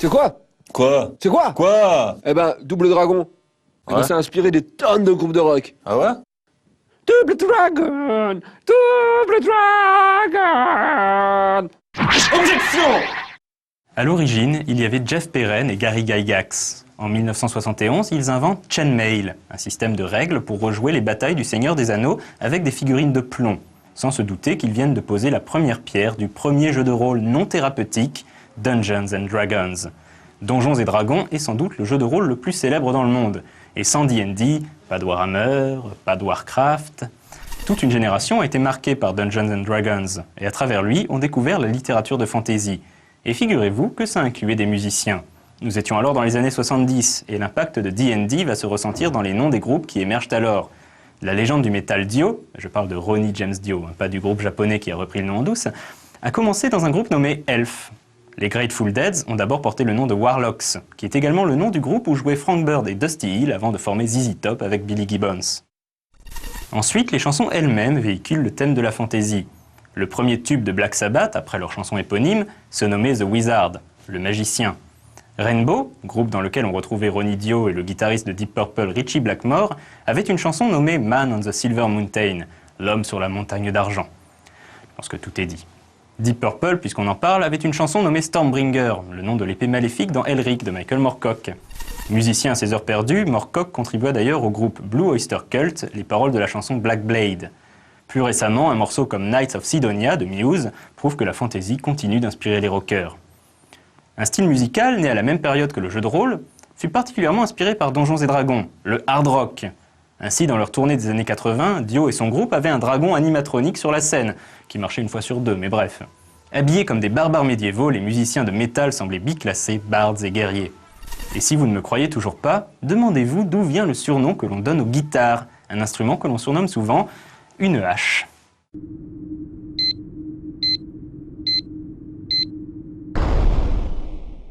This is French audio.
C'est quoi? Quoi? C'est quoi? Quoi? Eh ben, Double Dragon. Eh ben, Ouais. ça a inspiré des tonnes de groupes de rock. Ah ouais? Double Dragon! Double Dragon! Objection! À l'origine, il y avait Jeff Perren et Gary Gygax. En 1971, ils inventent Chainmail, un système de règles pour rejouer les batailles du Seigneur des Anneaux avec des figurines de plomb, sans se douter qu'ils viennent de poser la première pierre du premier jeu de rôle non thérapeutique, Dungeons and Dragons. Donjons et Dragons est sans doute le jeu de rôle le plus célèbre dans le monde. Et sans D&D, pas de Warhammer, pas de Warcraft. Toute une génération a été marquée par Dungeons and Dragons, et à travers lui, on découvert la littérature de fantasy. Et figurez-vous que ça incluait des musiciens. Nous étions alors dans les années 70, et l'impact de D&D va se ressentir dans les noms des groupes qui émergent alors. La légende du métal Dio, je parle de Ronnie James Dio, pas du groupe japonais qui a repris le nom en douce, a commencé dans un groupe nommé Elf. Les Grateful Dead ont d'abord porté le nom de Warlocks, qui est également le nom du groupe où jouaient Frank Bird et Dusty Hill avant de former ZZ Top avec Billy Gibbons. Ensuite, les chansons elles-mêmes véhiculent le thème de la fantasy. Le premier tube de Black Sabbath, après leur chanson éponyme, se nommait The Wizard, le magicien. Rainbow, groupe dans lequel on retrouvait Ronnie Dio et le guitariste de Deep Purple Ritchie Blackmore, avait une chanson nommée Man on the Silver Mountain, l'homme sur la montagne d'argent. Je pense que tout est dit. Deep Purple, puisqu'on en parle, avait une chanson nommée Stormbringer, le nom de l'épée maléfique dans Elric de Michael Moorcock. Musicien à ses heures perdues, Moorcock contribua d'ailleurs au groupe Blue Oyster Cult les paroles de la chanson Black Blade. Plus récemment, un morceau comme Knights of Sidonia de Muse prouve que la fantasy continue d'inspirer les rockers. Un style musical, né à la même période que le jeu de rôle, fut particulièrement inspiré par Donjons et Dragons, le hard rock. Ainsi, dans leur tournée des années 80, Dio et son groupe avaient un dragon animatronique sur la scène, qui marchait une fois sur deux, mais bref. Habillés comme des barbares médiévaux, les musiciens de métal semblaient biclassés, bards et guerriers. Et si vous ne me croyez toujours pas, demandez-vous d'où vient le surnom que l'on donne aux guitares, un instrument que l'on surnomme souvent une hache.